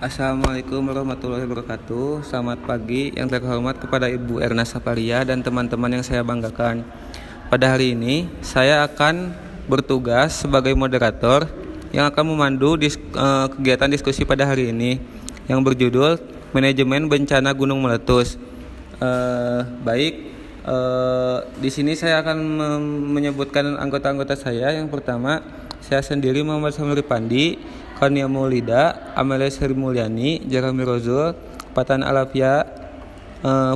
Assalamualaikum warahmatullahi wabarakatuh. Selamat pagi yang terhormat kepada Ibu Erna Saparia dan teman-teman yang saya banggakan. Pada hari ini, saya akan bertugas sebagai moderator yang akan memandu kegiatan diskusi pada hari ini yang berjudul Manajemen Bencana Gunung Meletus. Di sini saya akan menyebutkan anggota-anggota saya. Yang pertama, saya sendiri Muhammad Samiri Pandi, Kania Maulida, Amelia Sri Mulyani, Jeremy Rozul, Patan Alafia,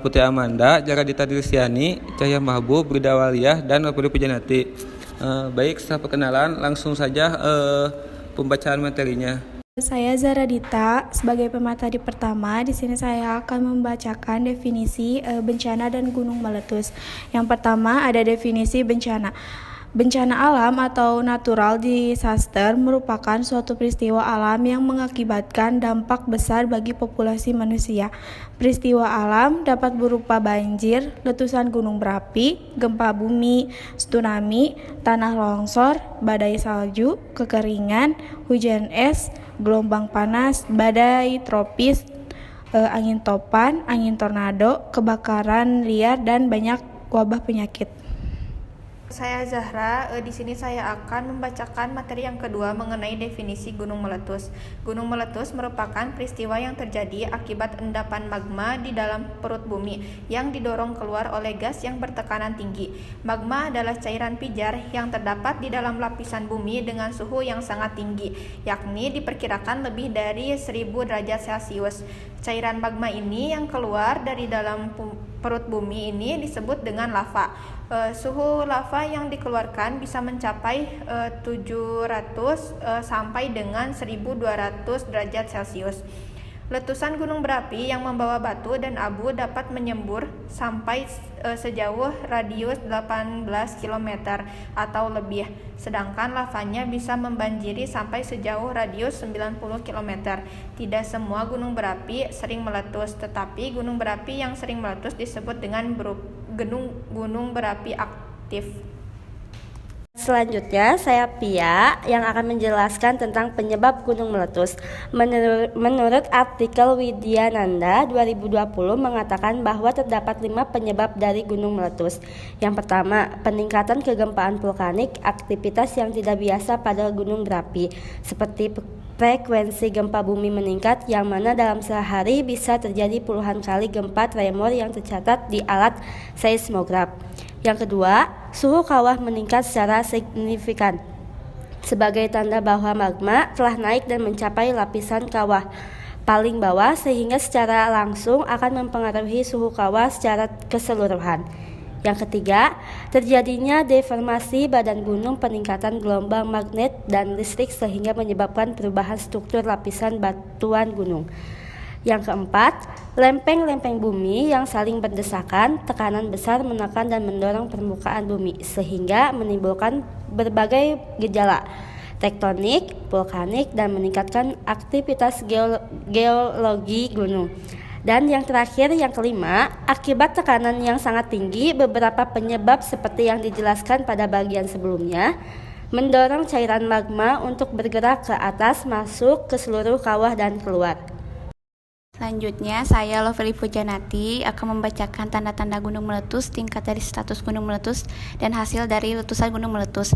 Putri Amanda, Jaradita Dirsiani, Cahya Mahbub, Brida Waliyah, dan Nopri Pujanati. Setelah perkenalan, langsung saja pembacaan materinya. Saya Zaradita, sebagai pemateri pertama, di sini saya akan membacakan definisi bencana dan gunung meletus. Yang pertama ada definisi bencana. Bencana alam atau natural disaster merupakan suatu peristiwa alam yang mengakibatkan dampak besar bagi populasi manusia. Peristiwa alam dapat berupa banjir, letusan gunung berapi, gempa bumi, tsunami, tanah longsor, badai salju, kekeringan, hujan es, gelombang panas, badai tropis, angin topan, angin tornado, kebakaran liar, dan banyak wabah penyakit. Saya Zahra, di sini saya akan membacakan materi yang kedua mengenai definisi gunung meletus. Gunung meletus merupakan peristiwa yang terjadi akibat endapan magma di dalam perut bumi yang didorong keluar oleh gas yang bertekanan tinggi. Magma adalah cairan pijar yang terdapat di dalam lapisan bumi dengan suhu yang sangat tinggi, yakni diperkirakan lebih dari 1000 derajat Celcius. Cairan magma ini yang keluar dari dalam perut bumi ini disebut dengan lava. Suhu lava yang dikeluarkan bisa mencapai 700 sampai dengan 1200 derajat Celcius. Letusan gunung berapi yang membawa batu dan abu dapat menyembur sampai sejauh radius 18 km atau lebih, sedangkan lavanya bisa membanjiri sampai sejauh radius 90 km. Tidak semua gunung berapi sering meletus, tetapi gunung berapi yang sering meletus disebut dengan gunung berapi aktif. Selanjutnya, saya Pia yang akan menjelaskan tentang penyebab gunung meletus. Menurut artikel Widyananda 2020 mengatakan bahwa terdapat 5 penyebab dari gunung meletus. Yang pertama, peningkatan kegempaan vulkanik, aktivitas yang tidak biasa pada gunung berapi, seperti frekuensi gempa bumi meningkat yang mana dalam sehari bisa terjadi puluhan kali gempa tremor yang tercatat di alat seismograf. Yang kedua, suhu kawah meningkat secara signifikan sebagai tanda bahwa magma telah naik dan mencapai lapisan kawah paling bawah sehingga secara langsung akan mempengaruhi suhu kawah secara keseluruhan. Yang ketiga, terjadinya deformasi badan gunung, peningkatan gelombang magnet dan listrik sehingga menyebabkan perubahan struktur lapisan batuan gunung. Yang keempat, lempeng-lempeng bumi yang saling berdesakan, tekanan besar menekan dan mendorong permukaan bumi sehingga menimbulkan berbagai gejala tektonik, vulkanik, dan meningkatkan aktivitas geologi gunung. Dan yang terakhir, yang kelima, akibat tekanan yang sangat tinggi, beberapa penyebab seperti yang dijelaskan pada bagian sebelumnya mendorong cairan magma untuk bergerak ke atas, masuk ke seluruh kawah dan keluar. Selanjutnya, saya Lovely Pujanati akan membacakan tanda-tanda gunung meletus, tingkat dari status gunung meletus, dan hasil dari letusan gunung meletus.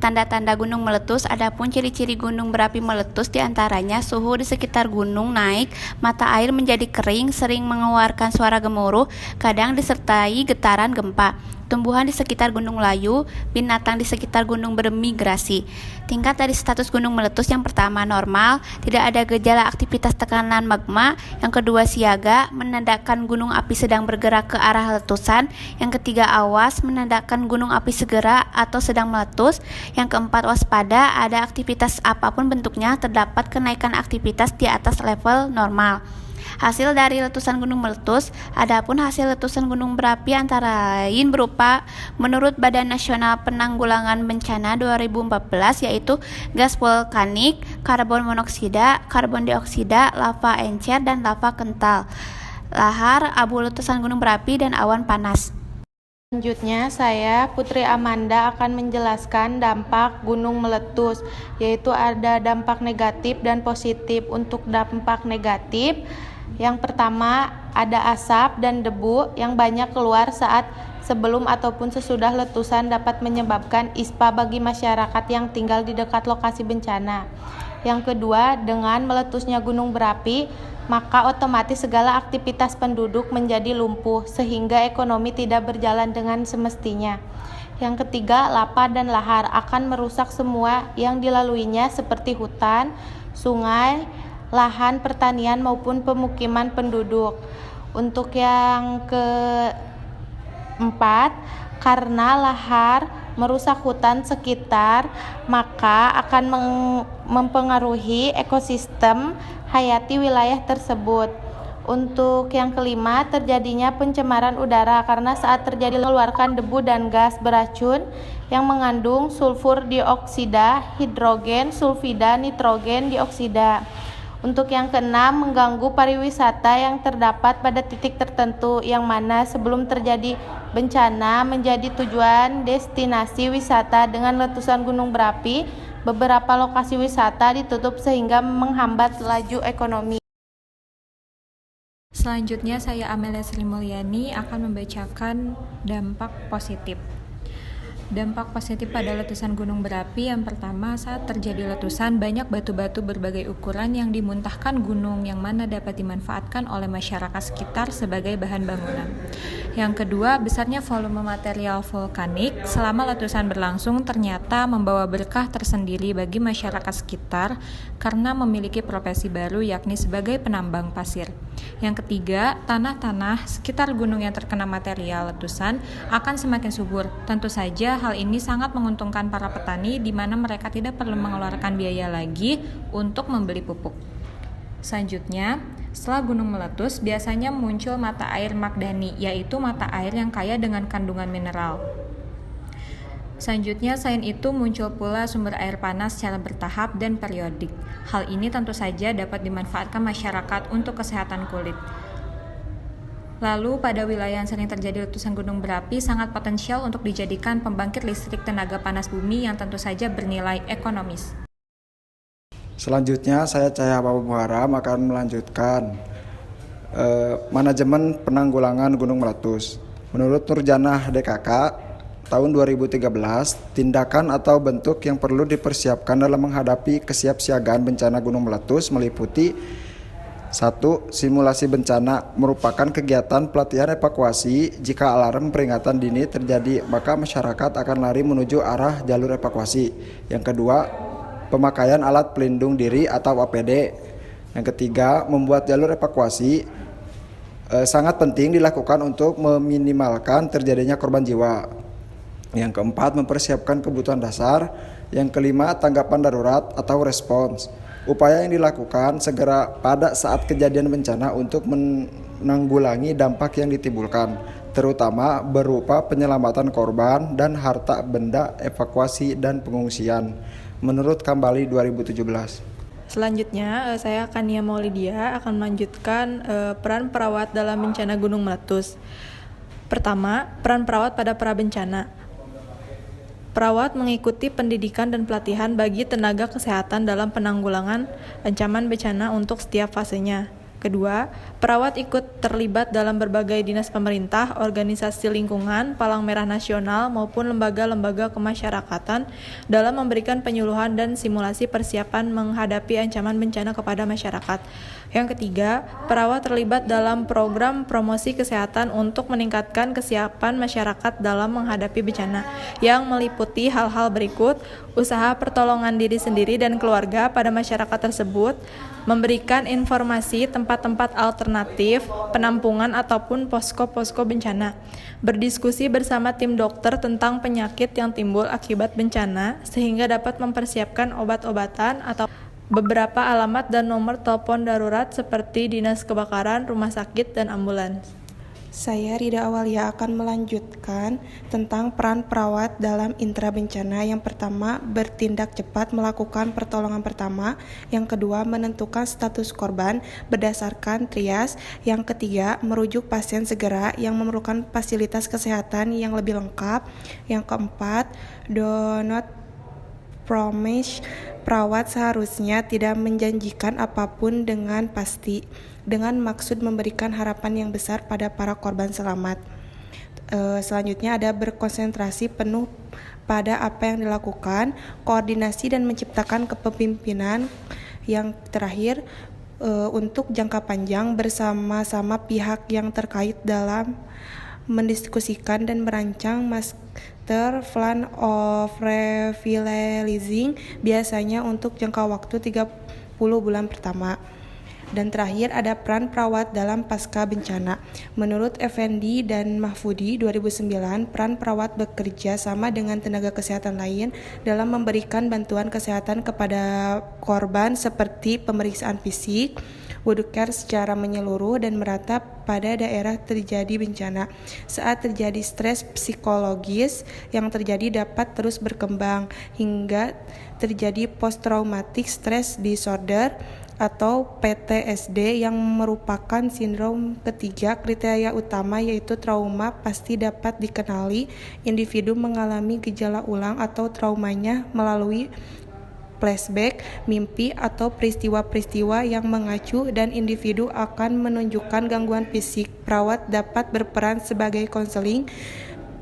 Tanda-tanda gunung meletus, adapun ciri-ciri gunung berapi meletus diantaranya suhu di sekitar gunung naik, mata air menjadi kering, sering mengeluarkan suara gemuruh, kadang disertai getaran gempa. Tumbuhan di sekitar gunung layu, binatang di sekitar gunung bermigrasi. Tingkat dari status gunung meletus yang pertama normal, tidak ada gejala aktivitas tekanan magma. Yang kedua siaga, menandakan gunung api sedang bergerak ke arah letusan. Yang ketiga awas, menandakan gunung api segera atau sedang meletus. Yang keempat waspada, ada aktivitas apapun bentuknya, terdapat kenaikan aktivitas di atas level normal. Hasil dari letusan gunung meletus, adapun hasil letusan gunung berapi antara lain berupa menurut Badan Nasional Penanggulangan Bencana 2014 yaitu gas vulkanik, karbon monoksida, karbon dioksida, lava encer dan lava kental, lahar, abu letusan gunung berapi dan awan panas. Selanjutnya, saya Putri Amanda akan menjelaskan dampak gunung meletus, yaitu ada dampak negatif dan positif. Untuk dampak negatif, yang pertama ada asap dan debu yang banyak keluar saat sebelum ataupun sesudah letusan dapat menyebabkan ispa bagi masyarakat yang tinggal di dekat lokasi bencana. Yang kedua, dengan meletusnya gunung berapi, maka otomatis segala aktivitas penduduk menjadi lumpuh sehingga ekonomi tidak berjalan dengan semestinya. Yang ketiga, lapa dan lahar akan merusak semua yang dilaluinya seperti hutan, sungai, lahan pertanian maupun pemukiman penduduk. Untuk yang keempat, karena lahar merusak hutan sekitar, maka akan mempengaruhi ekosistem hayati wilayah tersebut. Untuk yang kelima, terjadinya pencemaran udara karena saat terjadi mengeluarkan debu dan gas beracun yang mengandung sulfur dioksida, hidrogen sulfida, nitrogen dioksida. Untuk yang keenam, mengganggu pariwisata yang terdapat pada titik tertentu yang mana sebelum terjadi bencana menjadi tujuan destinasi wisata. Dengan letusan gunung berapi, beberapa lokasi wisata ditutup sehingga menghambat laju ekonomi. Selanjutnya, saya Amelia Sri Mulyani akan membacakan dampak positif. Dampak positif pada letusan gunung berapi yang pertama, saat terjadi letusan banyak batu-batu berbagai ukuran yang dimuntahkan gunung yang mana dapat dimanfaatkan oleh masyarakat sekitar sebagai bahan bangunan. Yang kedua, besarnya volume material vulkanik selama letusan berlangsung ternyata membawa berkah tersendiri bagi masyarakat sekitar karena memiliki profesi baru yakni sebagai penambang pasir. Yang ketiga, tanah-tanah sekitar gunung yang terkena material letusan akan semakin subur. Tentu saja hal ini sangat menguntungkan para petani di mana mereka tidak perlu mengeluarkan biaya lagi untuk membeli pupuk. Selanjutnya, setelah gunung meletus biasanya muncul mata air magdani, yaitu mata air yang kaya dengan kandungan mineral. Selanjutnya, selain itu muncul pula sumber air panas secara bertahap dan periodik. Hal ini tentu saja dapat dimanfaatkan masyarakat untuk kesehatan kulit. Lalu, pada wilayah yang sering terjadi letusan gunung berapi sangat potensial untuk dijadikan pembangkit listrik tenaga panas bumi yang tentu saja bernilai ekonomis. Selanjutnya, saya Cahaya Babu Muharam akan melanjutkan manajemen penanggulangan gunung meletus. Menurut Nurjanah DKK, tahun 2013, tindakan atau bentuk yang perlu dipersiapkan dalam menghadapi kesiapsiagaan bencana gunung meletus meliputi 1. Simulasi bencana merupakan kegiatan pelatihan evakuasi. Jika alarm peringatan dini terjadi, maka masyarakat akan lari menuju arah jalur evakuasi. Yang kedua, pemakaian alat pelindung diri atau APD. Yang ketiga, membuat jalur evakuasi sangat penting dilakukan untuk meminimalkan terjadinya korban jiwa. Yang keempat, mempersiapkan kebutuhan dasar. Yang kelima, tanggapan darurat atau respons. Upaya yang dilakukan segera pada saat kejadian bencana untuk menanggulangi dampak yang ditimbulkan, terutama berupa penyelamatan korban dan harta benda, evakuasi dan pengungsian. Menurut Kambali 2017. Selanjutnya, saya Kania Maulidia akan melanjutkan peran perawat dalam bencana gunung meletus. Pertama, peran perawat pada prabencana. Perawat mengikuti pendidikan dan pelatihan bagi tenaga kesehatan dalam penanggulangan ancaman bencana untuk setiap fasenya. Kedua, perawat ikut terlibat dalam berbagai dinas pemerintah, organisasi lingkungan, Palang Merah Nasional, maupun lembaga-lembaga kemasyarakatan dalam memberikan penyuluhan dan simulasi persiapan menghadapi ancaman bencana kepada masyarakat. Yang ketiga, perawat terlibat dalam program promosi kesehatan untuk meningkatkan kesiapan masyarakat dalam menghadapi bencana, yang meliputi hal-hal berikut: usaha pertolongan diri sendiri dan keluarga pada masyarakat tersebut, memberikan informasi tempat-tempat alternatif, penampungan ataupun posko-posko bencana, berdiskusi bersama tim dokter tentang penyakit yang timbul akibat bencana sehingga dapat mempersiapkan obat-obatan atau beberapa alamat dan nomor telepon darurat seperti dinas kebakaran, rumah sakit, dan ambulans. Saya Rida Awalia akan melanjutkan tentang peran perawat dalam intra bencana. Yang pertama, bertindak cepat melakukan pertolongan pertama. Yang kedua, menentukan status korban berdasarkan trias. Yang ketiga, merujuk pasien segera yang memerlukan fasilitas kesehatan yang lebih lengkap. Yang keempat, do not promise. Perawat seharusnya tidak menjanjikan apapun dengan pasti, dengan maksud memberikan harapan yang besar pada para korban selamat. Selanjutnya ada berkonsentrasi penuh pada apa yang dilakukan, koordinasi dan menciptakan kepemimpinan. Yang terakhir, untuk jangka panjang bersama-sama pihak yang terkait dalam mendiskusikan dan merancang master plan of revitalizing, biasanya untuk jangka waktu 30 bulan pertama. Dan terakhir ada peran perawat dalam pasca bencana. Menurut Effendi dan Mahfudi 2009, peran perawat bekerja sama dengan tenaga kesehatan lain dalam memberikan bantuan kesehatan kepada korban seperti pemeriksaan fisik, woodcare secara menyeluruh dan merata pada daerah terjadi bencana. Saat terjadi stres psikologis yang terjadi dapat terus berkembang hingga terjadi post-traumatic stress disorder atau PTSD yang merupakan sindrom ketiga. Kriteria utama yaitu trauma pasti dapat dikenali. Individu mengalami gejala ulang atau traumanya melalui flashback, mimpi, atau peristiwa-peristiwa yang mengacu dan individu akan menunjukkan gangguan fisik. Perawat dapat berperan sebagai konseling.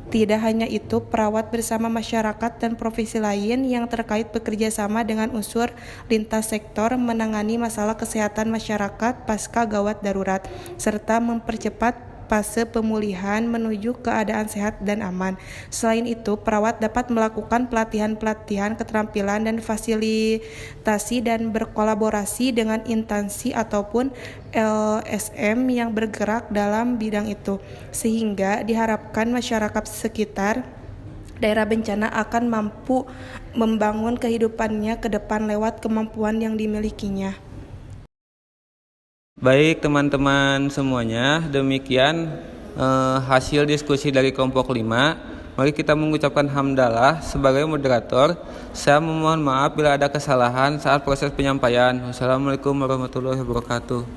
Tidak hanya itu, perawat bersama masyarakat dan profesi lain yang terkait bekerja sama dengan unsur lintas sektor menangani masalah kesehatan masyarakat pasca gawat darurat, serta mempercepat fase pemulihan menuju keadaan sehat dan aman. Selain itu, perawat dapat melakukan pelatihan-pelatihan keterampilan dan fasilitasi dan berkolaborasi dengan instansi ataupun LSM yang bergerak dalam bidang itu, sehingga diharapkan masyarakat sekitar daerah bencana akan mampu membangun kehidupannya ke depan lewat kemampuan yang dimilikinya. Baik teman-teman semuanya, demikian hasil diskusi dari kelompok 5. Mari kita mengucapkan hamdalah sebagai moderator. Saya memohon maaf bila ada kesalahan saat proses penyampaian. Wassalamualaikum warahmatullahi wabarakatuh.